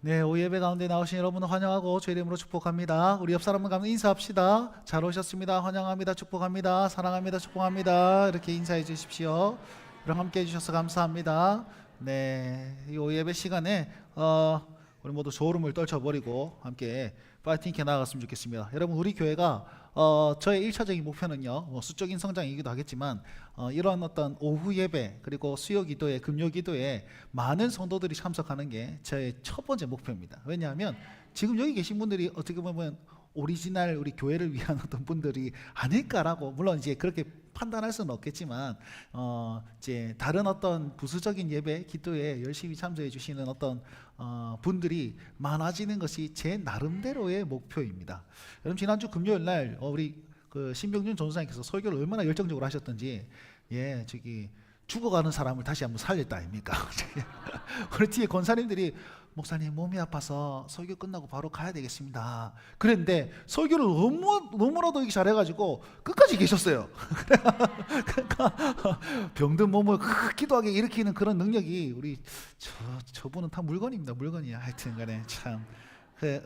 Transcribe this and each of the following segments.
네, 오후 예배 가운데 나오신 여러분을 환영하고 주의 이름으로 축복합니다. 우리 옆 사람과 함께 인사합시다. 잘 오셨습니다. 환영합니다. 축복합니다. 사랑합니다. 축복합니다. 이렇게 인사해 주십시오. 그럼 함께 해주셔서 감사합니다. 네, 이 오후 예배 시간에 우리 모두 졸음을 떨쳐버리고 함께 파이팅 있게 나아갔으면 좋겠습니다. 여러분, 우리 교회가 저의 1차적인 목표는요, 수적인 성장이기도 하겠지만 이런 어떤 오후 예배 그리고 수요 기도에 금요 기도에 많은 성도들이 참석하는 게 저의 첫 번째 목표입니다. 왜냐하면 지금 여기 계신 분들이 어떻게 보면 오리지널 우리 교회를 위한 어떤 분들이 아닐까라고, 물론 이제 그렇게 판단할 수는 없겠지만 이제 다른 어떤 부수적인 예배 기도에 열심히 참석해 주시는 어떤 분들이 많아지는 것이 제 나름대로의 목표입니다. 여러분, 지난주 금요일 날 우리 그 신병준 전도사님께서 설교를 얼마나 열정적으로 하셨던지, 저기 죽어가는 사람을 다시 한번 살렸다 아닙니까? 우리 뒤에 권사님들이 목사님 몸이 아파서 설교 끝나고 바로 가야 되겠습니다. 그랬는데 설교를 너무나도 이렇게 잘해가지고 끝까지 계셨어요. 그러니까 병든 몸을 기도하게 일으키는 그런 능력이 우리 저분은 다 물건입니다. 물건이야. 하여튼간에 참.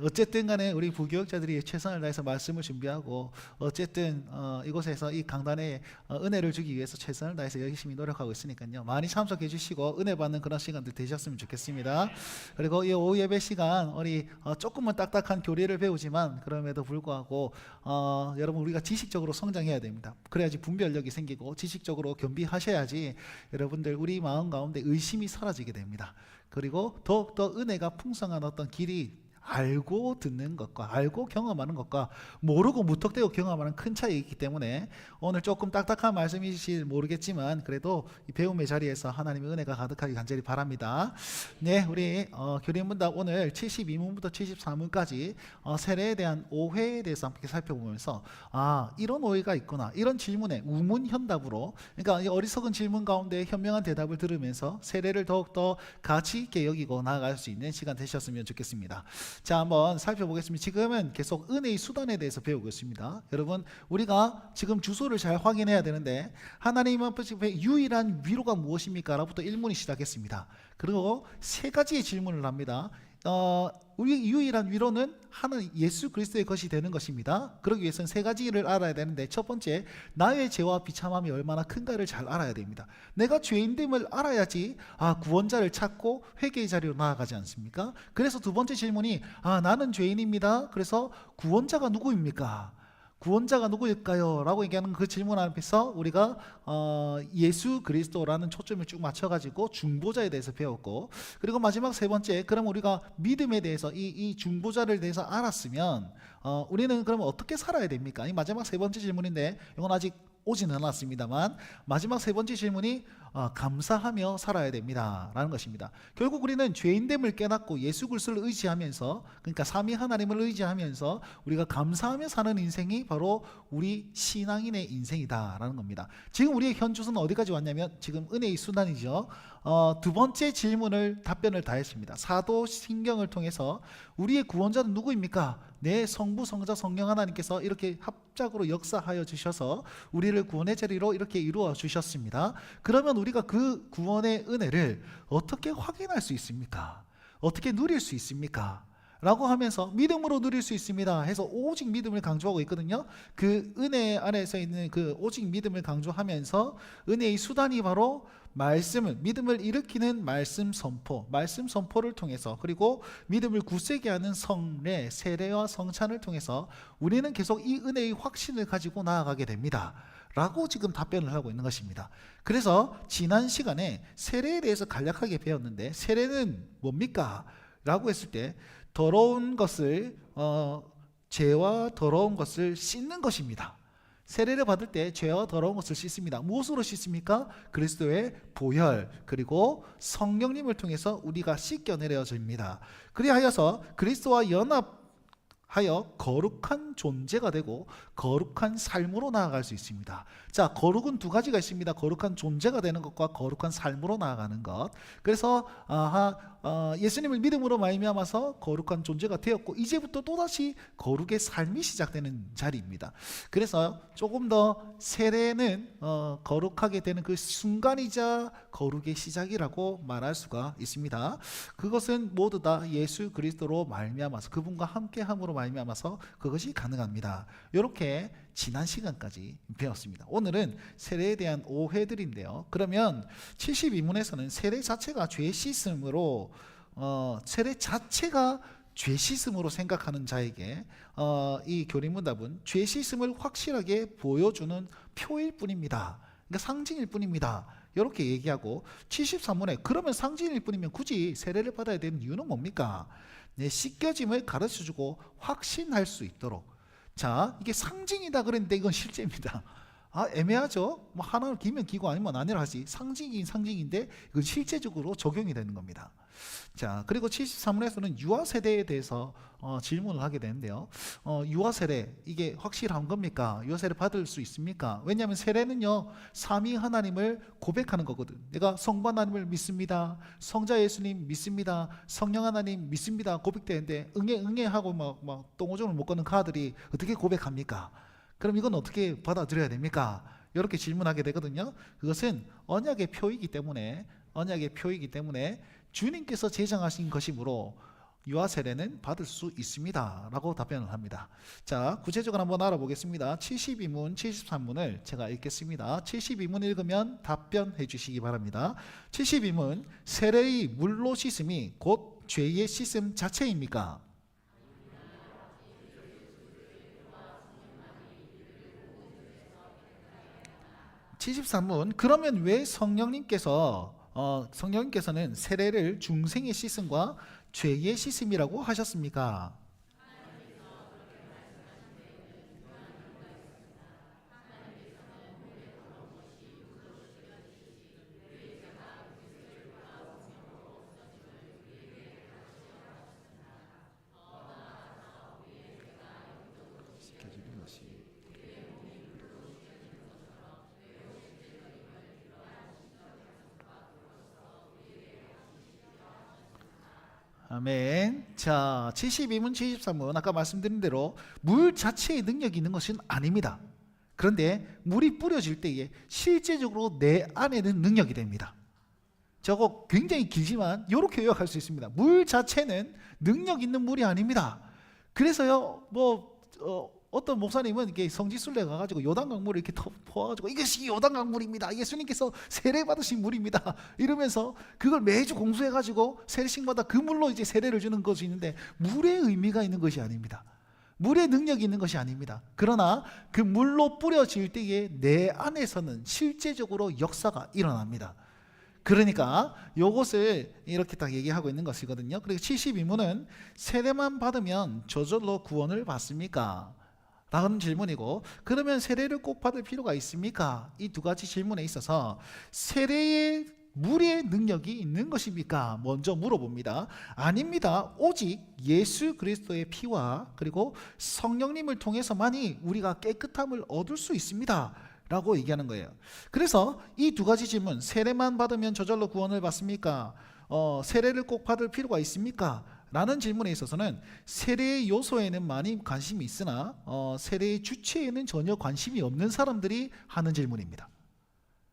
어쨌든 간에 우리 부교육자들이 최선을 다해서 말씀을 준비하고 어쨌든 이곳에서 이 강단에 은혜를 주기 위해서 최선을 다해서 열심히 노력하고 있으니까요, 많이 참석해 주시고 은혜 받는 그런 시간들 되셨으면 좋겠습니다. 그리고 이 오후 예배 시간 우리 조금은 딱딱한 교리를 배우지만 그럼에도 불구하고 여러분, 우리가 지식적으로 성장해야 됩니다. 그래야지 분별력이 생기고 지식적으로 겸비하셔야지 여러분들 우리 마음 가운데 의심이 사라지게 됩니다. 그리고 더욱더 은혜가 풍성한 어떤 길이 알고 듣는 것과 알고 경험하는 것과 모르고 무턱대고 경험하는 큰 차이가 있기 때문에 오늘 조금 딱딱한 말씀이실지 모르겠지만 그래도 이 배움의 자리에서 하나님의 은혜가 가득하기 간절히 바랍니다. 네, 우리 교리문답 오늘 72문부터 74문까지 세례에 대한 오해에 대해서 함께 살펴보면서 이런 오해가 있구나, 이런 질문에 우문현답으로, 그러니까 이 어리석은 질문 가운데 현명한 대답을 들으면서 세례를 더욱더 가치 있게 여기고 나아갈 수 있는 시간 되셨으면 좋겠습니다. 자, 한번 살펴보겠습니다. 지금은 계속 은혜의 수단에 대해서 배우고 있습니다. 여러분, 우리가 지금 주소를 잘 확인해야 되는데 하나님 앞에 유일한 위로가 무엇입니까? 라부터 1문이 시작했습니다. 그리고 세 가지의 질문을 합니다. 우리 유일한 위로는 하나님 예수 그리스도의 것이 되는 것입니다. 그러기 위해서는 세 가지를 알아야 되는데, 첫 번째, 나의 죄와 비참함이 얼마나 큰가를 잘 알아야 됩니다. 내가 죄인됨을 알아야지 구원자를 찾고 회개의 자리로 나아가지 않습니까? 그래서 두 번째 질문이 나는 죄인입니다. 그래서 구원자가 누구입니까? 구원자가 누구일까요? 라고 얘기하는 그 질문 앞에서 우리가 예수 그리스도라는 초점을 쭉 맞춰가지고 중보자에 대해서 배웠고, 그리고 마지막 세 번째, 그럼 우리가 믿음에 대해서 이 중보자를 대해서 알았으면 우리는 그러면 어떻게 살아야 됩니까? 이 마지막 세 번째 질문인데 이건 아직 오지는 않았습니다만 마지막 세 번째 질문이 감사하며 살아야 됩니다 라는 것입니다. 결국 우리는 죄인됨을 깨닫고 예수 그리스도를 의지하면서, 그러니까 삼위 하나님을 의지하면서 우리가 감사하며 사는 인생이 바로 우리 신앙인의 인생이다 라는 겁니다. 지금 우리의 현 주소는 어디까지 왔냐면 지금 은혜의 수단이죠. 두 번째 질문을 답변을 다 했습니다. 사도신경을 통해서 우리의 구원자는 누구입니까? 내 성부 성자 성령 하나님께서 이렇게 합작으로 역사하여 주셔서 우리를 구원의 자리로 이렇게 이루어 주셨습니다. 그러면 우리가 그 구원의 은혜를 어떻게 확인할 수 있습니까? 어떻게 누릴 수 있습니까? 라고 하면서 믿음으로 누릴 수 있습니다 해서 오직 믿음을 강조하고 있거든요. 그 은혜 안에서 있는 그 오직 믿음을 강조하면서 은혜의 수단이 바로 말씀을, 믿음을 일으키는 말씀 선포를 통해서, 그리고 믿음을 굳세게 하는 성례, 세례와 성찬을 통해서 우리는 계속 이 은혜의 확신을 가지고 나아가게 됩니다 라고 지금 답변을 하고 있는 것입니다. 그래서 지난 시간에 세례에 대해서 간략하게 배웠는데, 세례는 뭡니까? 라고 했을 때 더러운 것을 죄와 더러운 것을 씻는 것입니다. 세례를 받을 때 죄와 더러운 것을 씻습니다. 무엇으로 씻습니까? 그리스도의 보혈 그리고 성령님을 통해서 우리가 씻겨내려집니다. 그리하여서 그리스도와 연합 하여 거룩한 존재가 되고 거룩한 삶으로 나아갈 수 있습니다. 자, 거룩은 두 가지가 있습니다. 거룩한 존재가 되는 것과 거룩한 삶으로 나아가는 것. 그래서 예수님을 믿음으로 말미암아서 거룩한 존재가 되었고 이제부터 또다시 거룩의 삶이 시작되는 자리입니다. 그래서 조금 더 세례는 거룩하게 되는 그 순간이자 거룩의 시작이라고 말할 수가 있습니다. 그것은 모두 다 예수 그리스도로 말미암아서 그분과 함께함으로 말미암아서 그것이 가능합니다. 이렇게 지난 시간까지 배웠습니다. 오늘은 세례에 대한 오해들인데요. 그러면 72문에서는 세례 자체가 죄 씻음으로 세례 자체가 죄 씻음으로 생각하는 자에게 이 교리문답은 죄 씻음을 확실하게 보여주는 표일 뿐입니다. 그러니까 상징일 뿐입니다. 이렇게 얘기하고 73문에 그러면 상징일 뿐이면 굳이 세례를 받아야 되는 이유는 뭡니까? 내 씻겨짐을 가르쳐주고 확신할 수 있도록. 자, 이게 상징이다 그랬는데 이건 실제입니다. 애매하죠? 뭐 하나를 기면 기고 아니면 아니라 하지. 상징이긴 상징인데 이건 실제적으로 적용이 되는 겁니다. 자, 그리고 73문에서는 유아세례에 대해서 질문을 하게 되는데요. 유아세례 이게 확실한 겁니까? 유아세례 받을 수 있습니까? 왜냐하면 세례는요 삼위 하나님을 고백하는 거거든. 내가 성부 하나님을 믿습니다, 성자 예수님 믿습니다, 성령 하나님 믿습니다 고백되는데 응애 하고 막 똥오줌을 못 걷는 가들이 어떻게 고백합니까? 그럼 이건 어떻게 받아들여야 됩니까? 이렇게 질문하게 되거든요. 그것은 언약의 표이기 때문에 주님께서 제정하신 것이므로 유아세례는 받을 수 있습니다 라고 답변을 합니다. 자, 구체적으로 한번 알아보겠습니다. 72문, 73문을 제가 읽겠습니다. 72문 읽으면 답변해 주시기 바랍니다. 72문, 세례의 물로 씻음이 곧 죄의 씻음 자체입니까? (73문) 그러면 왜 성령님께서는 세례를 중생의 씻음과 죄의 씻음이라고 하셨습니까? 아멘. 자, 72문, 73문 아까 말씀드린 대로 물 자체의 능력이 있는 것은 아닙니다. 그런데 물이 뿌려질 때에 실제적으로 내 안에는 능력이 됩니다. 저거 굉장히 길지만 이렇게 요약할 수 있습니다. 물 자체는 능력 있는 물이 아닙니다. 그래서요 어떤 목사님은 이게 성지순례 가가지고 요단강물을 이렇게 퍼가지고 이것이 요단강물입니다, 예수님께서 세례 받으신 물입니다 이러면서 그걸 매주 공수해가지고 세례식마다 그 물로 이제 세례를 주는 것이 있는데 물의 의미가 있는 것이 아닙니다. 물의 능력이 있는 것이 아닙니다. 그러나 그 물로 뿌려질 때에 내 안에서는 실제적으로 역사가 일어납니다. 그러니까 이것을 이렇게 딱 얘기하고 있는 것이거든요. 그리고 72문은 세례만 받으면 저절로 구원을 받습니까? 라는 질문이고, 그러면 세례를 꼭 받을 필요가 있습니까? 이 두 가지 질문에 있어서 세례에 물의 능력이 있는 것입니까? 먼저 물어봅니다. 아닙니다. 오직 예수 그리스도의 피와 그리고 성령님을 통해서만이 우리가 깨끗함을 얻을 수 있습니다 라고 얘기하는 거예요. 그래서 이 두 가지 질문, 세례만 받으면 저절로 구원을 받습니까? 세례를 꼭 받을 필요가 있습니까? 라는 질문에 있어서는 세례의 요소에는 많이 관심이 있으나 세례의 주체에는 전혀 관심이 없는 사람들이 하는 질문입니다.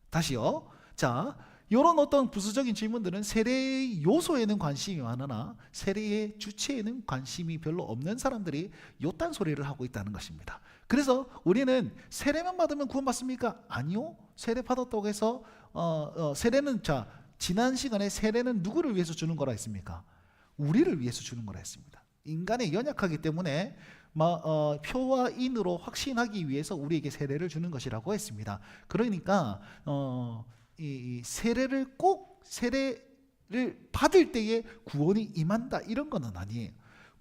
다시요. 자, 이런 어떤 부수적인 질문들은 세례의 요소에는 관심이 많으나 세례의 주체에는 관심이 별로 없는 사람들이 요딴 소리를 하고 있다는 것입니다. 그래서 우리는 세례만 받으면 구원받습니까? 아니요. 세례 받았다고 해서 세례는, 자, 지난 시간에 세례는 누구를 위해서 주는 거라 했습니까? 우리를 위해서 주는 거라 했습니다. 인간의 연약하기 때문에 표와 인으로 확신하기 위해서 우리에게 세례를 주는 것이라고 했습니다. 그러니까 이 세례를 꼭 세례를 받을 때에 구원이 임한다 이런 거는 아니에요.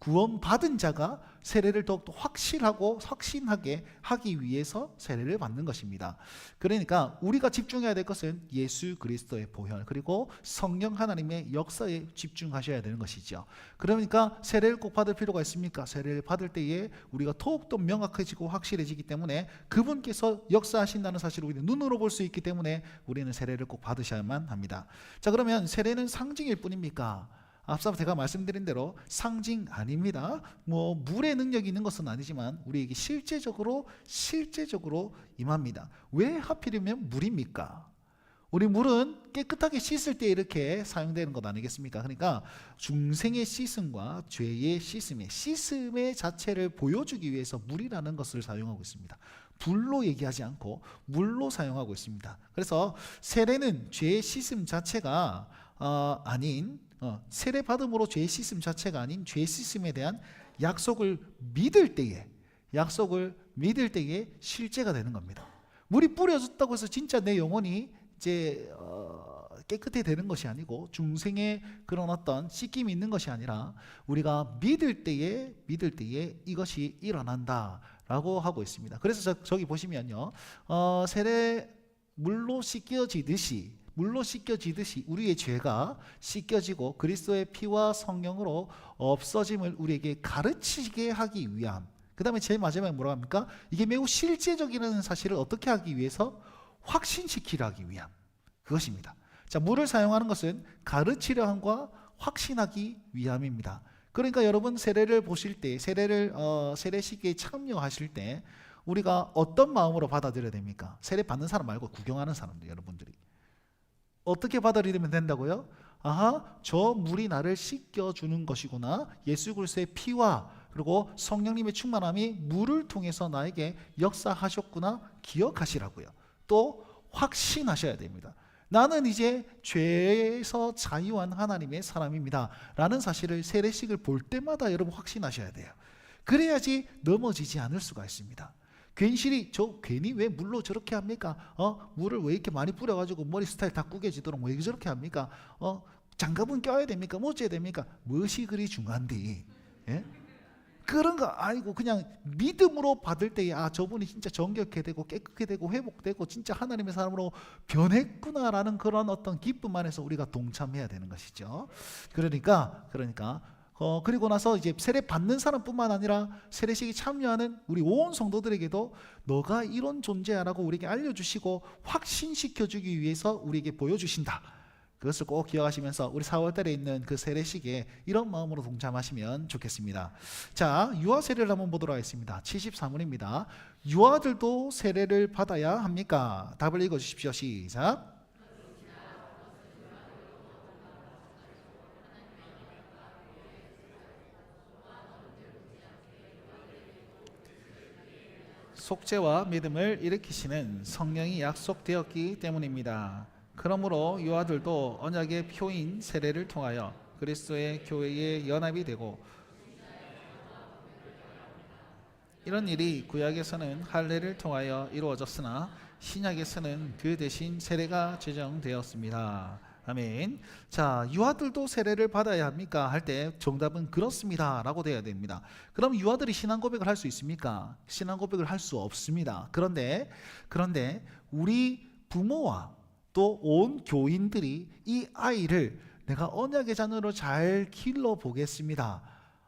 구원받은 자가 세례를 더욱더 확실하고 확신하게 하기 위해서 세례를 받는 것입니다. 그러니까 우리가 집중해야 될 것은 예수 그리스도의 보혈 그리고 성령 하나님의 역사에 집중하셔야 되는 것이죠. 그러니까 세례를 꼭 받을 필요가 있습니까? 세례를 받을 때에 우리가 더욱더 명확해지고 확실해지기 때문에 그분께서 역사하신다는 사실을 우리는 눈으로 볼 수 있기 때문에 우리는 세례를 꼭 받으셔야만 합니다. 자, 그러면 세례는 상징일 뿐입니까? 앞서 제가 말씀드린 대로 상징 아닙니다. 뭐 물의 능력이 있는 것은 아니지만 우리에게 실제적으로 임합니다. 왜 하필이면 물입니까? 우리 물은 깨끗하게 씻을 때 이렇게 사용되는 것 아니겠습니까? 그러니까 중생의 씻음과 죄의 씻음의 자체를 보여주기 위해서 물이라는 것을 사용하고 있습니다. 불로 얘기하지 않고 물로 사용하고 있습니다. 그래서 세례는 죄의 씻음 자체가 아닌 세례 받음으로 죄 씻음 자체가 아닌 죄 씻음에 대한 약속을 믿을 때에 실제가 되는 겁니다. 물이 뿌려졌다고 해서 진짜 내 영혼이 이제 깨끗해 되는 것이 아니고 중생의 그런 어떤 씻김이 있는 것이 아니라 우리가 믿을 때에 이것이 일어난다라고 하고 있습니다. 그래서 저기 보시면요, 세례 물로 씻겨지듯이 우리의 죄가 씻겨지고 그리스도의 피와 성령으로 없어짐을 우리에게 가르치게 하기 위함. 그 다음에 제일 마지막에 뭐라고 합니까? 이게 매우 실제적이라는 사실을 어떻게 하기 위해서? 확신시키려 하기 위함. 그것입니다. 자, 물을 사용하는 것은 가르치려 함과 확신하기 위함입니다. 그러니까 여러분 세례를 보실 때, 세례식에 참여하실 때 우리가 어떤 마음으로 받아들여야 됩니까? 세례 받는 사람 말고 구경하는 사람들, 여러분들이 어떻게 받아들이면 된다고요? 아하, 저 물이 나를 씻겨주는 것이구나. 예수 그리스도의 피와 그리고 성령님의 충만함이 물을 통해서 나에게 역사하셨구나 기억하시라고요. 또 확신하셔야 됩니다. 나는 이제 죄에서 자유한 하나님의 사람입니다 라는 사실을 세례식을 볼 때마다 여러분 확신하셔야 돼요. 그래야지 넘어지지 않을 수가 있습니다. 괜히 왜 물로 저렇게 합니까? 물을 왜 이렇게 많이 뿌려가지고 머리 스타일 다 구겨지도록 왜 저렇게 합니까? 장갑은 껴야 됩니까? 못 껴야 됩니까? 무엇이 그리 중요한데? 예? 그런 거 아니고 그냥 믿음으로 받을 때에 저분이 진짜 정결케 되고 깨끗게 되고 회복되고 진짜 하나님의 사람으로 변했구나라는 그런 어떤 기쁨 안에서 우리가 동참해야 되는 것이죠. 그러니까 그리고 나서 이제 세례 받는 사람뿐만 아니라 세례식에 참여하는 우리 온 성도들에게도 너가 이런 존재야라고 우리에게 알려주시고 확신시켜주기 위해서 우리에게 보여주신다. 그것을 꼭 기억하시면서 우리 4월달에 있는 그 세례식에 이런 마음으로 동참하시면 좋겠습니다. 자, 유아 세례를 한번 보도록 하겠습니다. 73문입니다. 유아들도 세례를 받아야 합니까? 답을 읽어주십시오. 시작. 속죄와 믿음을 일으키시는 성령이 약속되었기 때문입니다. 그러므로 유아들도 언약의 표인 세례를 통하여 그리스도의 교회에 연합이 되고, 이런 일이 구약에서는 할례를 통하여 이루어졌으나 신약에서는 그 대신 세례가 제정되었습니다. 아멘. 자, 유아들도 세례를 받아야 합니까? 할 때 정답은 그렇습니다 라고 돼야 됩니다. 그럼 유아들이 신앙 고백을 할 수 있습니까? 신앙 고백을 할 수 없습니다. 그런데 우리 부모와 또 온 교인들이 이 아이를 내가 언약의 자녀로 잘 길러 보겠습니다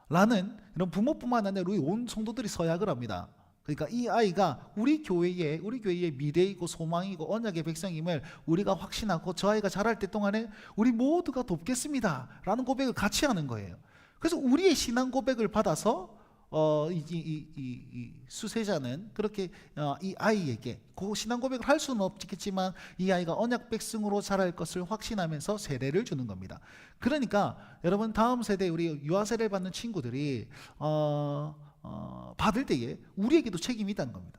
라는 이런 부모뿐만 아니라 우리 온 성도들이 서약을 합니다. 그러니까 이 아이가 우리 교회의 미래이고 소망이고 언약의 백성임을 우리가 확신하고 저 아이가 자랄 때 동안에 우리 모두가 돕겠습니다 라는 고백을 같이 하는 거예요. 그래서 우리의 신앙 고백을 받아서 이 수세자는 그렇게 이 아이에게 그 신앙 고백을 할 수는 없겠지만 이 아이가 언약 백성으로 자랄 것을 확신하면서 세례를 주는 겁니다. 그러니까 여러분 다음 세대 우리 유아 세례를 받는 친구들이 받을 때에 우리에게도 책임이 있다는 겁니다.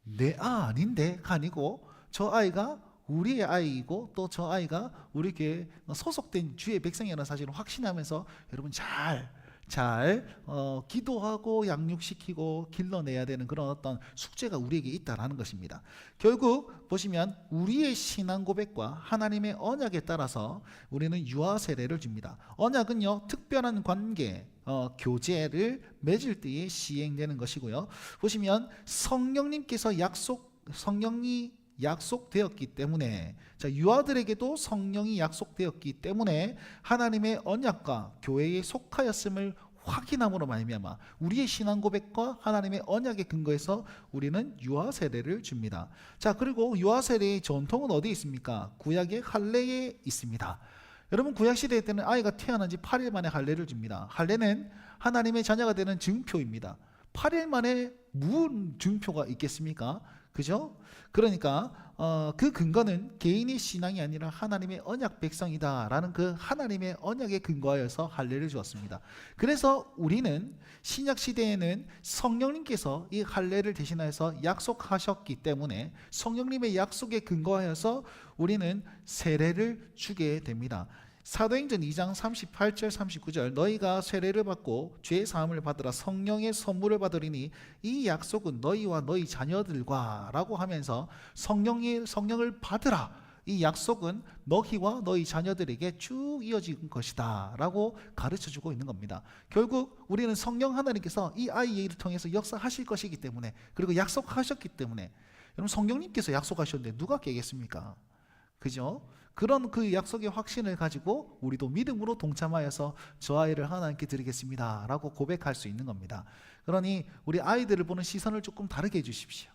내 아닌데가 아니고 저 아이가 우리의 아이이고 또 저 아이가 우리 교회에 소속된 주의 백성이라는 사실을 확신하면서 여러분 잘 잘 기도하고 양육시키고 길러내야 되는 그런 어떤 숙제가 우리에게 있다라는 것입니다. 결국 보시면 우리의 신앙 고백과 하나님의 언약에 따라서 우리는 유아 세례를 줍니다. 언약은요, 특별한 관계, 교제를 맺을 때에 시행되는 것이고요. 보시면 성령이 약속되었기 때문에, 자, 유아들에게도 성령이 약속되었기 때문에 하나님의 언약과 교회에 속하였음을 확인함으로 말미암아 우리의 신앙 고백과 하나님의 언약에 근거해서 우리는 유아 세례를 줍니다. 자, 그리고 유아 세례의 전통은 어디에 있습니까? 구약의 할례에 있습니다. 여러분, 구약 시대 때는 아이가 태어난 지 8일 만에 할례를 줍니다. 할례는 하나님의 자녀가 되는 증표입니다. 8일 만에 무슨 증표가 있겠습니까? 그죠? 그러니까 그 근거는 개인의 신앙이 아니라 하나님의 언약 백성이다라는 그 하나님의 언약에 근거하여서 할례를 주었습니다. 그래서 우리는 신약 시대에는 성령님께서 이 할례를 대신하여서 약속하셨기 때문에 성령님의 약속에 근거하여서 우리는 세례를 주게 됩니다. 사도행전 2장 38절 39절 너희가 세례를 받고 죄 사함을 받으라 성령의 선물을 받으리니 이 약속은 너희와 너희 자녀들과 라고 하면서 성령을 받으라, 이 약속은 너희와 너희 자녀들에게 쭉 이어진 것이다 라고 가르쳐주고 있는 겁니다. 결국 우리는 성령 하나님께서 이 아이를 통해서 역사하실 것이기 때문에, 그리고 약속하셨기 때문에, 여러분, 성령님께서 약속하셨는데 누가 깨겠습니까? 그죠? 그런 그 약속의 확신을 가지고 우리도 믿음으로 동참하여서 저 아이를 하나님께 드리겠습니다 라고 고백할 수 있는 겁니다. 그러니 우리 아이들을 보는 시선을 조금 다르게 해주십시오.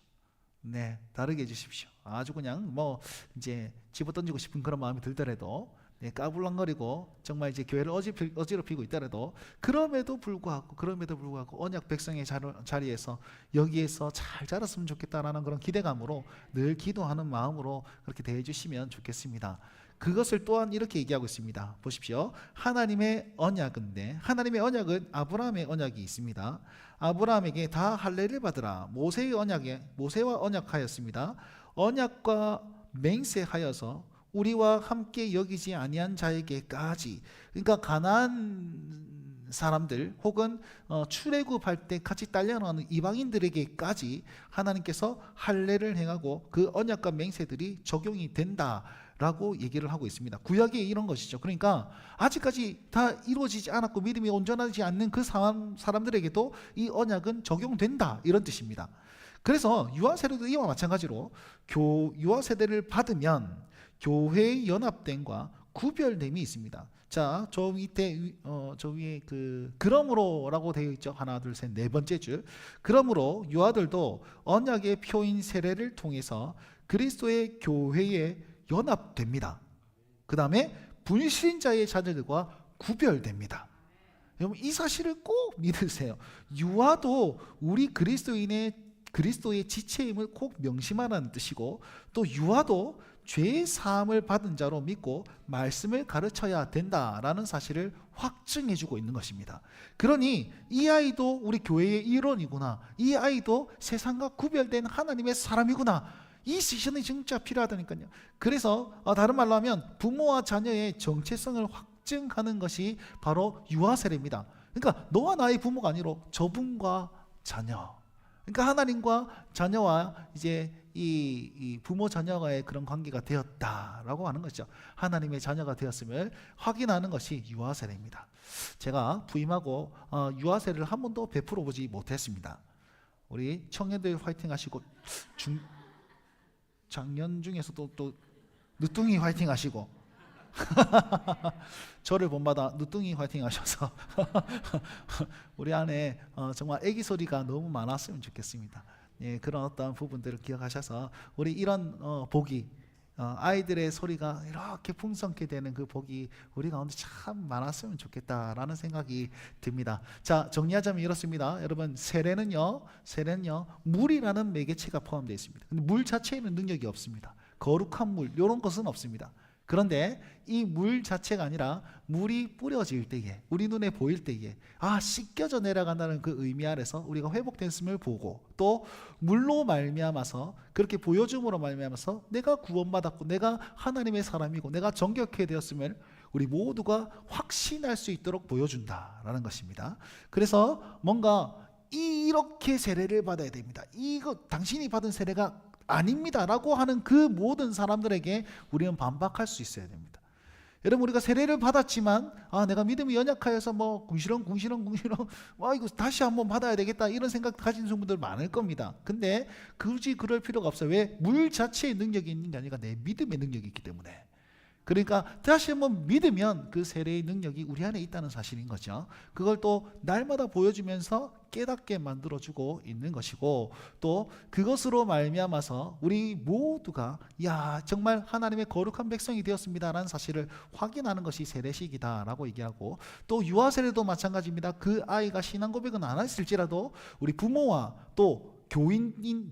네, 다르게 해주십시오. 아주 그냥 뭐 이제 집어던지고 싶은 그런 마음이 들더라도, 네, 까불랑거리고 정말 이제 교회를 어지럽히고 있더라도 그럼에도 불구하고 언약 백성의 자리에서 여기에서 잘 자랐으면 좋겠다라는 그런 기대감으로 늘 기도하는 마음으로 그렇게 대해 주시면 좋겠습니다. 그것을 또한 이렇게 얘기하고 있습니다. 보십시오. 하나님의 언약인데, 하나님의 언약은 아브라함의 언약이 있습니다. 아브라함에게 다 할례를 받으라. 모세와 언약하였습니다. 언약과 맹세하여서 우리와 함께 여기지 아니한 자에게까지, 그러니까 가나안 사람들 혹은 출애굽할 때 같이 딸려나오는 이방인들에게까지 하나님께서 할례를 행하고 그 언약과 맹세들이 적용이 된다라고 얘기를 하고 있습니다. 구약에 이런 것이죠. 그러니까 아직까지 다 이루어지지 않았고 믿음이 온전하지 않는 그 사람들에게도 이 언약은 적용된다, 이런 뜻입니다. 그래서 유아세례도 이와 마찬가지로 유아세례를 받으면 교회의 연합됨과 구별됨이 있습니다. 자, 저 위에 그러므로라고 되어 있죠. 하나, 둘, 셋, 네 번째 줄. 그러므로 유아들도 언약의 표인 세례를 통해서 그리스도의 교회에 연합됩니다. 그 다음에 불신자의 자녀들과 구별됩니다. 여러분, 이 사실을 꼭 믿으세요. 유아도 우리 그리스도의 지체임을 꼭 명심하라는 뜻이고, 또 유아도 죄 사함을 받은 자로 믿고 말씀을 가르쳐야 된다라는 사실을 확증해 주고 있는 것입니다. 그러니 이 아이도 우리 교회의 일원이구나, 이 아이도 세상과 구별된 하나님의 사람이구나, 이 시선이 진짜 필요하다니까요. 그래서 다른 말로 하면 부모와 자녀의 정체성을 확증하는 것이 바로 유아 세례입니다. 그러니까 너와 나의 부모가 아니라 저분과 자녀, 그러니까 하나님과 자녀와 이제 이 부모 자녀와의 그런 관계가 되었다라고 하는 것이죠. 하나님의 자녀가 되었음을 확인하는 것이 유아 세례입니다. 제가 부임하고 유아 세례를 한 번도 베풀어 보지 못했습니다. 우리 청년들 화이팅 하시고, 작년 중에서도 또 늦둥이 화이팅 하시고 저를 본받아 늦둥이 화이팅 하셔서 우리 안에 정말 애기 소리가 너무 많았으면 좋겠습니다. 예, 그런 어떤 부분들을 기억하셔서 우리 이런 복이, 아이들의 소리가 이렇게 풍성케 되는 그 복이 우리 가운데 참 많았으면 좋겠다라는 생각이 듭니다. 자, 정리하자면 이렇습니다. 여러분, 세례는요 물이라는 매개체가 포함되어 있습니다. 근데 물 자체에는 능력이 없습니다. 거룩한 물 이런 것은 없습니다. 그런데 이 물 자체가 아니라 물이 뿌려질 때에, 우리 눈에 보일 때에 씻겨져 내려간다는 그 의미 아래서 우리가 회복됐음을 보고, 또 물로 말미암아서, 그렇게 보여줌으로 말미암아서 내가 구원받았고 내가 하나님의 사람이고 내가 정결케 되었음을 우리 모두가 확신할 수 있도록 보여준다라는 것입니다. 그래서 뭔가 이렇게 세례를 받아야 됩니다. 이거 당신이 받은 세례가 아닙니다라고 하는 그 모든 사람들에게 우리는 반박할 수 있어야 됩니다. 여러분, 우리가 세례를 받았지만 내가 믿음이 연약하여서 뭐 궁시렁 이거 다시 한번 받아야 되겠다 이런 생각 가진 분들 많을 겁니다. 근데 굳이 그럴 필요가 없어요. 왜? 물 자체의 능력이 있는 게 아니라 내 믿음의 능력이 있기 때문에. 그러니까 다시 한번 믿으면 그 세례의 능력이 우리 안에 있다는 사실인 거죠. 그걸 또 날마다 보여주면서 깨닫게 만들어주고 있는 것이고, 또 그것으로 말미암아서 우리 모두가 정말 하나님의 거룩한 백성이 되었습니다라는 사실을 확인하는 것이 세례식이다라고 얘기하고, 또 유아 세례도 마찬가지입니다. 그 아이가 신앙 고백은 안 했을지라도 우리 부모와 또 교인인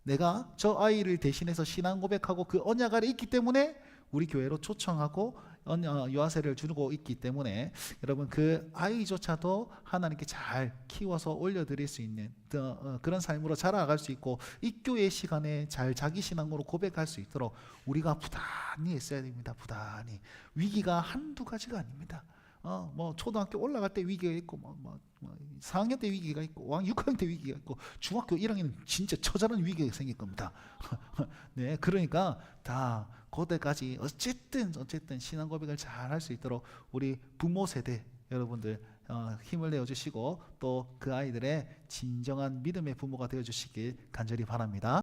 내가 저 아이를 대신해서 신앙 고백하고 그 언약 아래 있기 때문에 우리 교회로 초청하고 유아세를 주고 있기 때문에, 여러분 그 아이조차도 하나님께 잘 키워서 올려드릴 수 있는 그런 삶으로 자라갈 수 있고, 입교의 시간에 잘 자기 신앙으로 고백할 수 있도록 우리가 부단히 했어야 됩니다. 부단히. 위기가 한두 가지가 아닙니다. 뭐 초등학교 올라갈 때 위기가 있고, 4학년 때 위기가 있고, 6학년 때 위기가 있고, 중학교 1학년은 진짜 처절한 위기가 생길 겁니다. 네, 그러니까 다 그때까지 어쨌든 신앙 고백을 잘 할 수 있도록 우리 부모 세대 여러분들 힘을 내어 주시고, 또 그 아이들의 진정한 믿음의 부모가 되어 주시길 간절히 바랍니다.